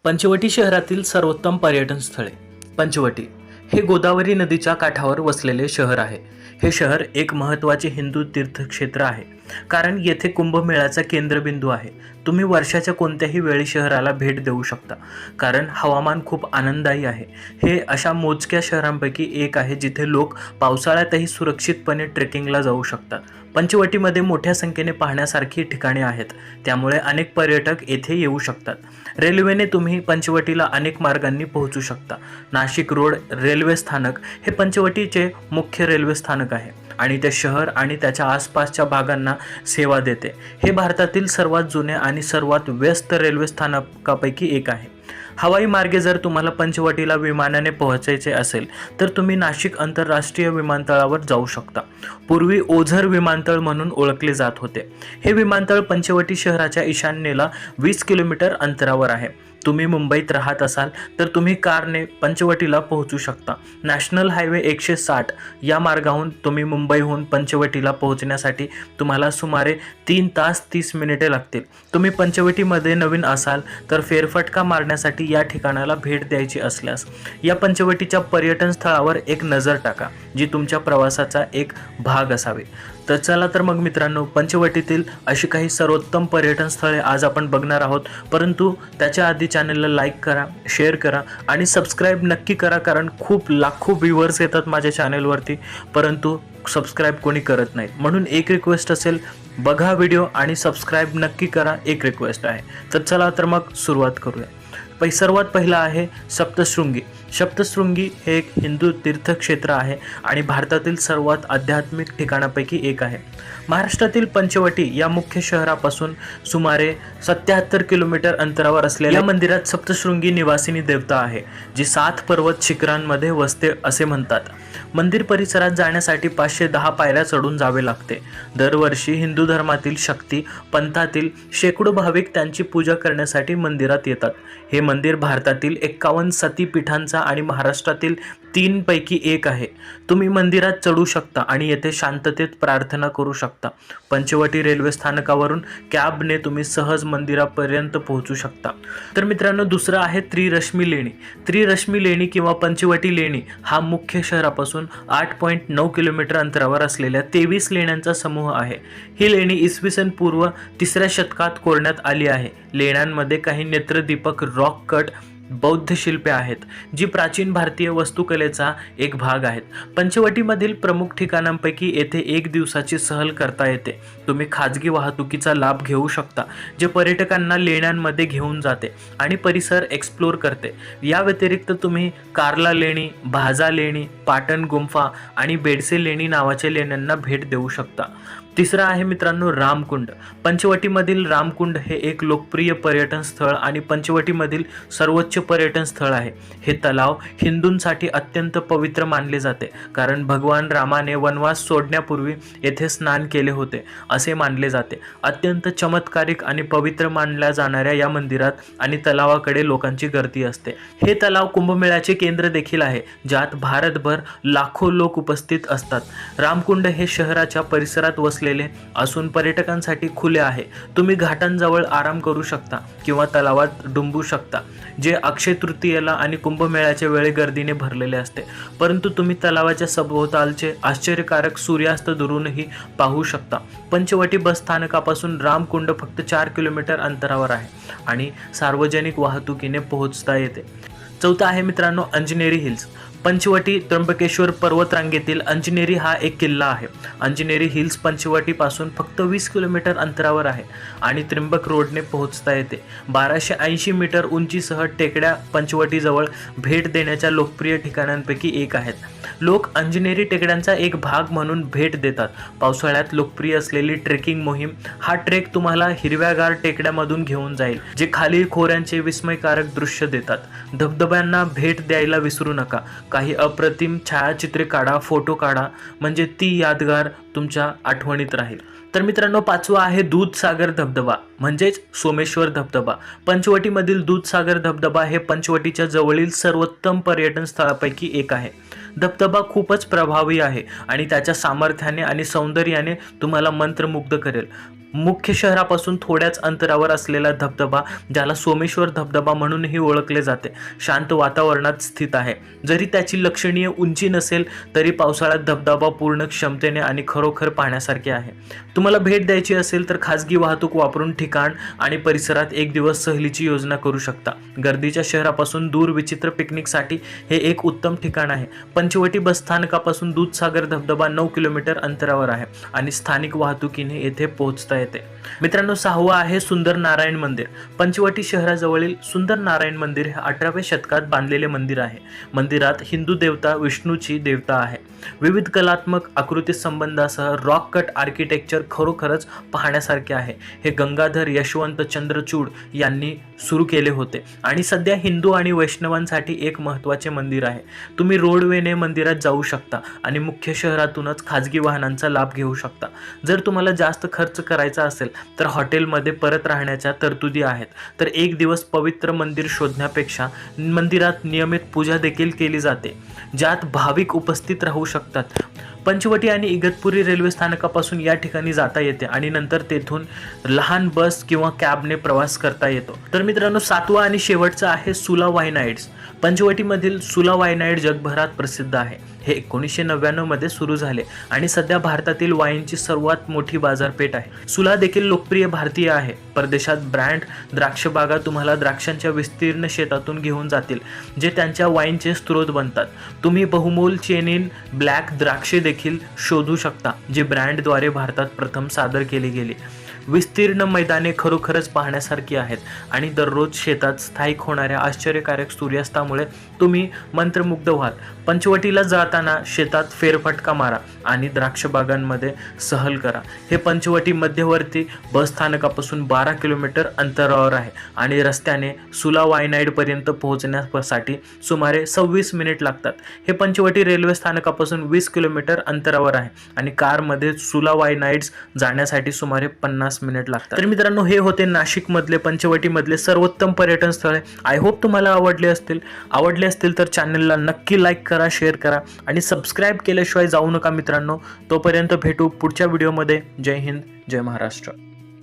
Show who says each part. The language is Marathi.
Speaker 1: पंचवटी शहरातील सर्वोत्तम पर्यटन स्थळे. पंचवटी हे गोदावरी नदीच्या काठावर वसलेले शहर आहे. हे शहर एक महत्त्वाचे हिंदू तीर्थक्षेत्र आहे, कारण येथे कुंभमेळ्याचा केंद्रबिंदू आहे. तुम्ही वर्षाच्या कोणत्याही वेळी शहराला भेट देऊ शकता, कारण हवामान खूप आनंददायी आहे. हे अशा मोजक्या शहरांपैकी एक आहे जिथे लोक पावसाळ्यातही सुरक्षितपणे ट्रेकिंगला जाऊ शकतात. पंचवटीमध्ये मोठ्या संख्येने पाहण्यासारखी ठिकाणे आहेत, त्यामुळे अनेक पर्यटक येथे येऊ शकतात. रेल्वेने तुम्ही पंचवटीला अनेक मार्गांनी पोहोचू शकता. नाशिक रोड रेल्वे स्थानक हे पंचवटीचे मुख्य रेल्वे स्थानक आहे आणि ते शहर आणि त्याच्या आसपासच्या भागांना सेवा देते. हे भारतातील सर्वात जुने आणि सर्वात व्यस्त रेल्वे स्थानकापैकी एक आहे. हवाई मार्गे जर तुम्हाला पंचवटीला विमानाने पोहोचायचे असेल तर तुम्ही नाशिक आंतरराष्ट्रीय विमानतळावर जाऊ शकता. पूर्वी ओझर विमानतळ म्हणून ओळखले जात होते. हे विमानतळ पंचवटी शहराच्या ईशान्येला 20 किलोमीटर अंतरावर आहे. तुम्ही मुंबईत राहत असाल तर तुम्ही कारने पंचवटीला पोहोचू शकता. नॅशनल हायवे 160 या मार्गाहून तुम्ही मुंबईहून पंचवटीला पोहोचण्यासाठी तुम्हाला सुमारे 3 तास 30 मिनिटे लागतील. तुम्ही पंचवटीमध्ये नवीन असाल तर फेरफटका मारण्यासाठी या ठिकाणाला भेट द्यायची असल्यास या पंचवटीच्या पर्यटन स्थळावर एक नजर टाका, जी तुमच्या प्रवासाचा एक भाग असावी. तर चला तर मग मित्रांनो, पंचवटीतील अशी काही सर्वोत्तम पर्यटन स्थळे आज आपण बघणार आहोत. परंतु त्याच्या आधी चॅनलला लाईक करा, शेअर करा आणि सबस्क्राईब नक्की करा, कारण खूप लाखो व्ह्यूवर्स येतात माझ्या चॅनलवरती, परंतु सबस्क्राईब कोणी करत नाही. म्हणून एक रिक्वेस्ट असेल, बघा व्हिडिओ आणि सबस्क्राईब नक्की करा, एक रिक्वेस्ट आहे. तर चला तर मग सुरुवात करूया. सर्वात पहिला आहे सप्तशृंगी. सप्तशृंगी हे एक हिंदू तीर्थक्षेत्र आहे आणि भारतातील सर्वात आध्यात्मिक ठिकाणापैकी एक आहे. महाराष्ट्रातील पंचवटी या मुख्य शहरापासून सुमारे 77 किलोमीटर अंतरावर असलेल्या या मंदिरात सप्तशृंगी निवासिनी देवता आहे, जी 7 पर्वत शिखरांमध्ये वसते असे म्हणतात. मंदिर परिसरात जाण्यासाठी 510 पायऱ्या चढून जावे लागते. दरवर्षी हिंदू धर्मातील शक्ती पंथातील शेकडो भाविक त्यांची पूजा करण्यासाठी मंदिरात येतात. हे मंदिर भारतातील 51 सतीपीठांचा आणि महाराष्ट्रातील 3 पैकी एक आहे. तुम्ही मंदिरात चढू शकता आणि येथे शांततेत प्रार्थना करू शकता. पंचवटी रेल्वे स्थानकावरून कॅबने तुम्ही सहज मंदिरापर्यंत पोहोचू शकता. तर मित्रांनो, दुसरं आहे त्रिरश्मी लेणी. त्रिरश्मी लेणी किंवा पंचवटी लेणी हा मुख्य शहरापासून 8.9 किलोमीटर अंतरावर असलेल्या 23 लेण्यांचा समूह आहे. ही लेणी इसवी सन पूर्व 3ऱ्या शतकात कोरण्यात आली आहे. लेण्यांमध्ये काही नेत्रदीपक रॉक कट बौद्ध शिल्पे आहेत, जी प्राचीन भारतीय वास्तुकलेचा एक भाग आहेत. पंचवटीमधील प्रमुख ठिकाणांपैकी येथे एक दिवसाची सहल करता येते. तुम्ही खाजगी वाहतुकीचा लाभ घेऊ शकता, जे पर्यटकांना लेण्यांमध्ये घेऊन जाते आणि परिसर एक्सप्लोर करते. या व्यतिरिक्त तुम्ही कार्ला लेणी, भाजा लेणी, पाटण गुंफा आणि बेडसे लेणी नावाच्या लेण्यांना भेट देऊ शकता. तिसरं आहे मित्रांनो रामकुंड. पंचवटीमधील रामकुंड हे एक लोकप्रिय पर्यटन स्थळ आणि पंचवटीमधील सर्वोच्च पर्यटन स्थळ आहे. हे तलाव हिंदूंसाठी अत्यंत पवित्र मानले जाते, कारण भगवान रामाने वनवास सोडण्यापूर्वी येथे स्नान केले होते असे मानले जाते. अत्यंत चमत्कारिक आणि पवित्र मानल्या जाणाऱ्या या मंदिरात आणि तलावाकडे लोकांची गर्दी असते. हे तलाव कुंभमेळ्याचे केंद्र देखील आहे, ज्यात भारतभर लाखो लोक उपस्थित असतात. रामकुंड हे शहराच्या परिसरात वसले असून पर्यटकांसाठी खुले आहे. तुम्ही घाटांजवळ आराम करू शकता किंवा तलावात डुंबू शकता, जे अक्षय तृतीयेला आणि कुंभमेळ्याच्या वेळी गर्दीने भरलेले असते. परंतु तुम्ही तलावाच्या सभोवतालचे आश्चर्यकारक सूर्यास्त दुरूनही पाहू शकता. पंचवटी बस स्थानकापासून रामकुंड फक्त 4 किलोमीटर अंतरावर आहे आणि सार्वजनिक वाहतुकीने पोहोचता येते. चौथा आहे मित्रांनो अंजनेरी हिल्स. पंचवटी त्र्यंबकेश्वर पर्वतरांगेतील अंजनेरी हा एक किल्ला आहे. अंजनेरी हिल्स पंचवटीपासून फक्त 20 किलोमीटर अंतरावर आहे आणि त्र्यंबक रोडने पोहोचता येते. 1280 मीटर उंचीसह टेकड्या पंचवटीजवळ भेट देण्याच्या लोकप्रिय ठिकाणांपैकी एक आहेत. लोक अंजनेरी टेकड्यांचा एक भाग म्हणून भेट देतात. पावसाळ्यात लोकप्रिय असलेली ट्रेकिंग मोहीम हा ट्रेक तुम्हाला हिरव्यागार टेकड्यामधून घेऊन जाईल, जे खालील खोऱ्यांचे विस्मयकारक दृश्य देतात. धबधब्यांना भेट द्यायला विसरू नका. काही अप्रतिम छायाचित्रे काढा, फोटो काढा, म्हणजे ती यादगार तुमच्या आठवणीत राहील. तर मित्रांनो, पाचवा आहे दूधसागर धबधबा म्हणजेच सोमेश्वर धबधबा. पंचवटीमधील दूधसागर धबधबा हे पंचवटीच्या जवळील सर्वोत्तम पर्यटन स्थळापैकी एक आहे. धबधबा खूपच प्रभावी आहे आणि त्याच्या सामर्थ्याने आणि सौंदर्याने तुम्हाला मंत्रमुग्ध करेल. मुख्य शहरापासून थोड्याच अंतरावर असलेला धबधबा, ज्याला सोमेश्वर धबधबा म्हणूनही ओळखले जाते, शांत वातावरणात स्थित आहे. जरी त्याची लक्षणीय उंची नसेल तरी पावसाळ्यात धबधबा पूर्ण क्षमतेने आणि खरोखर पाहण्यासारखे आहे. तुम्हाला भेट द्यायची असेल तर खाजगी वाहतूक वापरून ठिकाण आणि परिसरात एक दिवस सहलीची योजना करू शकता. गर्दीच्या शहरापासून दूर विचित्र पिकनिकसाठी हे एक उत्तम ठिकाण आहे. पंचवटी बस स्थानकापासून दूधसागर धबधबा 9 किलोमीटर अंतरावर आहे आणि स्थानिक वाहतुकीने येथे पोहोचता येते. मित्रांनो, 6वं आहे सुंदर नारायण मंदिर. पंचवटी शहराजवळील सुंदर नारायण मंदिर हे 18व्या शतकात बांधलेले मंदिर आहे. मंदिरात हिंदू देवता विष्णूची देवता आहे. विविध कलात्मक आकृती संबंधासह रॉक कट आर्किटेक्चर खरोखरच पाहण्यासारखे आहे. हे गंगाधर यशवंत चंद्रचूड यांनी सुरू केले होते आणि सध्या हिंदू आणि वैष्णवांसाठी एक महत्त्वाचे मंदिर आहे. तुम्ही रोडवेने मंदिरात जाऊ शकता आणि मुख्य शहरातूनच खाजगी वाहनांचा लाभ घेऊ शकता. जर तुम्हाला जास्त खर्च करायचा असेल तर हॉटेलमध्ये परत राहण्याच्या तरतुदी आहेत. तर एक दिवस पवित्र मंदिर शोधण्यापेक्षा मंदिरात नियमित पूजा देखील केली जाते, ज्यात भाविक उपस्थित राहू शकतात. पंचवटी आणि इगतपुरी रेल्वे स्थानकापासून या ठिकाणी जाता येते आणि नंतर तेथून लहान बस किंवा कॅबने प्रवास करता येतो. तर मित्रांनो, 7वं आणि शेवटचं आहे सुला वाईनाईड्स. पंचवटीमधील सुला वाईनाईड जगभरात प्रसिद्ध आहे. हे 1999 मध्ये सुरू झाले आणि सध्या भारतातील वाईनची सर्वात मोठी बाजारपेठ आहे. सुला देखील लोकप्रिय भारतीय आहे. परदेशात ब्रँड द्राक्ष बागा तुम्हाला द्राक्षांच्या विस्तीर्ण शेतातून घेऊन जातील, जे त्यांच्या वाईनचे स्रोत बनतात. तुम्ही बहुमोल चेनिन ब्लॅक द्राक्षे देखील शोधू शकता, जी ब्रँडद्वारे भारतात प्रथम सादर केली गेली. विस्तीर्ण मैदाने खरोखरच पाहण्यासारखी आहेत आणि दररोज शेतात स्थायिक होणाऱ्या आश्चर्यकारक सूर्यास्तामुळे तुम्ही मंत्रमुग्ध व्हाल. पंचवटीला जाताना शेतात फेरफटका मारा आणि द्राक्षबागांमध्ये सहल करा. हे पंचवटी मध्यवर्ती बस स्थानकापासून 12 किलोमीटर अंतरावर आहे आणि रस्त्याने सुला वाईनाईडपर्यंत पोहोचण्यासाठी सुमारे 26 मिनिट लागतात. हे पंचवटी रेल्वे स्थानकापासून 20 किलोमीटर अंतरावर आहे आणि कारमध्ये सुला वाईनाईड्स जाण्यासाठी सुमारे 50 मिनिट लागतात. तर मित्रांनो, हे होते नाशिकमधले पंचवटीमधले सर्वोत्तम पर्यटन स्थळे. आय होप तुम्हाला आवडले असतील तर चॅनलला नक्की लाईक करा, शेअर करा आणि सबस्क्राईब केल्याशिवाय जाऊ नका मित्रांनो. तोपर्यंत भेटू पुढच्या व्हिडिओमध्ये. जय हिंद, जय महाराष्ट्र.